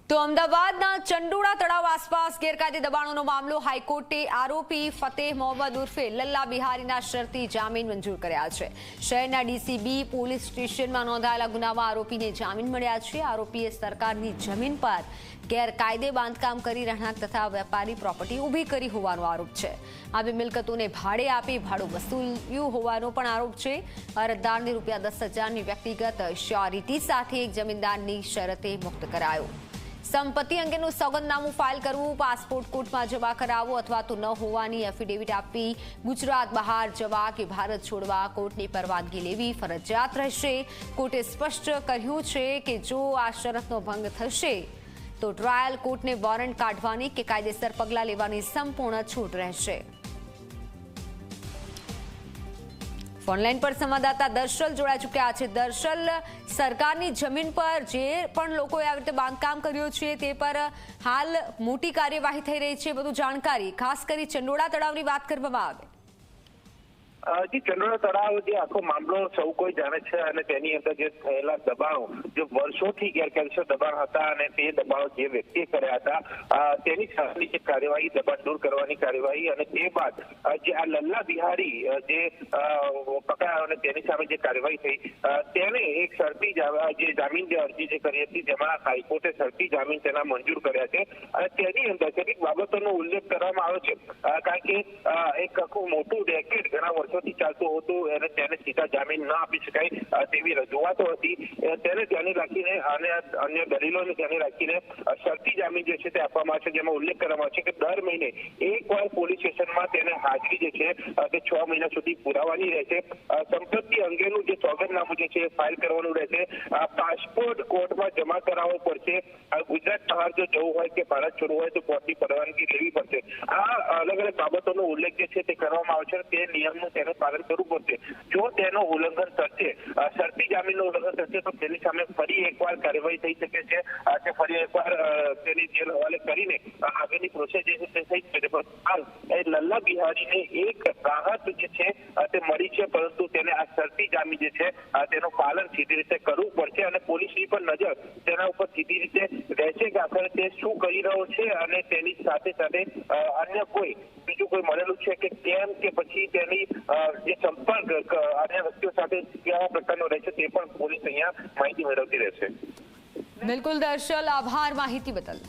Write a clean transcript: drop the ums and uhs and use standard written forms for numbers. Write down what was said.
તો અમદાવાદના ચંડોળા તળાવ આસપાસ ગેરકાયદે દબાણોનો મામલો હાઈકોર્ટે આરોપી ફતેહ મોહમ્મદ ઉર્ફે લલ્લા બિહારીના શરતી જામીન મંજૂર કર્યા છે। શહેરના ડીસીબી પોલીસ સ્ટેશનમાં નોંધાયેલા ગુનામાં આરોપીને જામીન મળ્યા છે। આરોપીએ સરકારની જમીન પર ગેરકાયદે બાંધકામ કરી રહેણાંક તથા વેપારી પ્રોપર્ટી ઊભી કરી હોવાનો આરોપ છે। આ બે મિલકતોને ભાડે આપી ભાડું વસૂલ્યું હોવાનો પણ આરોપ છે। અરજદારને ₹10,000ની વ્યક્તિગત શ્યોરિટી સાથે એક જમીનદારની શરતે મુક્ત કરાયો। સંપત્તિ અંગેનું સોગંદનામું ફાઇલ કરવું, પાસપોર્ટ કોર્ટમાં જમા કરાવવો અથવા તો ન હોવાની એફિડેવિટ આપી ગુજરાત બહાર જવા કે ભારત છોડવા કોર્ટની પરવાનગી લેવી ફરજિયાત રહેશે। કોર્ટે સ્પષ્ટ કર્યું છે કે જો આ શરતનો ભંગ થશે તો ટ્રાયલ કોર્ટને વોરંટ કાઢવાની કે કાયદેસર પગલાં લેવાની સંપૂર્ણ છૂટ રહેશે। ફોનલાઈન પર સંવાદદાતા દર્શલ જોડાઈ ચૂક્યા છે। દર્શલ, સરકારની જમીન પર જે પણ લોકોએ આવી રીતે બાંધકામ કર્યું છે તે પર હાલ મોટી કાર્યવાહી થઈ રહી છે, બધું જાણકારી ખાસ કરી ચંડોળા તળાવની વાત કરવામાં આવે। જી, ચંડોળા તળાવ જે આખો મામલો સૌ કોઈ જાણે છે અને તેની અંદર જે થયેલા દબાણો જે વર્ષોથી ગેરકાયદેસર દબાણ હતા અને તે દબાણો જે વ્યક્તિએ કર્યા હતા તેની સામેની જે કાર્યવાહી, દબાણ દૂર કરવાની કાર્યવાહી અને તે બાદ જે આ લલ્લા બિહારી જે પકડાયો અને તેની સામે જે કાર્યવાહી થઈ તેને એક શરતી જે જામીન જે અરજી જે કરી હતી જેમાં હાઈકોર્ટે શરતી જામીન તેના મંજૂર કર્યા છે અને તેની અંદર કેટલીક બાબતોનો ઉલ્લેખ કરવામાં આવ્યો છે કારણ કે એક આખું મોટું રેકેટ ઘણા વર્ષોથી ચાલતું હતું અને તેને સીધા જામીન ન આપી શકાય તેવી રજૂઆતો હતી। તેને ધ્યાને રાખીને અને અન્ય દલીલોને ધ્યાને રાખીને શરતી જામીન જે છે તે આપવામાં આવે છે, જેમાં ઉલ્લેખ કરવામાં આવે છે કે દર મહિને એકવાર પોલીસ સ્ટેશનમાં તેને હાજરી જે છે તે 6 મહિના સુધી પુરાવાની રહેશે। સંપત્તિ અંગેનું જે સોગંદનામું જે છે ફાઇલ કરવાનું રહેશે। પાસપોર્ટ કોર્ટમાં જમા કરાવવો પડશે। ગુજરાત બહાર જો જવું હોય કે ભારત છોડવું હોય તો કોર્ટની પરવાનગી લેવી પડશે। આ અલગ અલગ બાબતોનો ઉલ્લેખ જે છે તે કરવામાં આવે છે, તે નિયમનું તેને પાલન કરવું પડશે। જો તેનું ઉલ્લંઘન થશે, શરતી જામીનનું ઉલ્લંઘન થશે તો તેની સામે ફરી એકવાર કાર્યવાહી થઈ શકે છે કે ફરી એકવાર તેની જેલ હવાલે કરીને આગળની પ્રોસેસ જે છે તે થઈ શકે છે। પણ હાલ એ લલ્લા બિહારીને એક રાહત જે છે તે મળી છે, પરંતુ તેને આ શરતી જામીન જે છે તેનું પાલન સીધી રીતે કરવું પડશે અને પોલીસની પણ નજર તેના ઉપર સીધી રીતે રહેશે કે આખરે તે શું કરી રહ્યો છે અને તેની સાથે સાથે અન્ય કોઈ બીજું કોઈ મળેલું છે કે કેમ, કે પછી તેની જે સંપર્ક અન્ય વ્યક્તિઓ સાથે કેવા પ્રકારનો રહેશે તે પણ પોલીસ અહીંયા માહિતી મેળવતી રહેશે। બિલકુલ દર્શલ, આભાર માહિતી બદલ।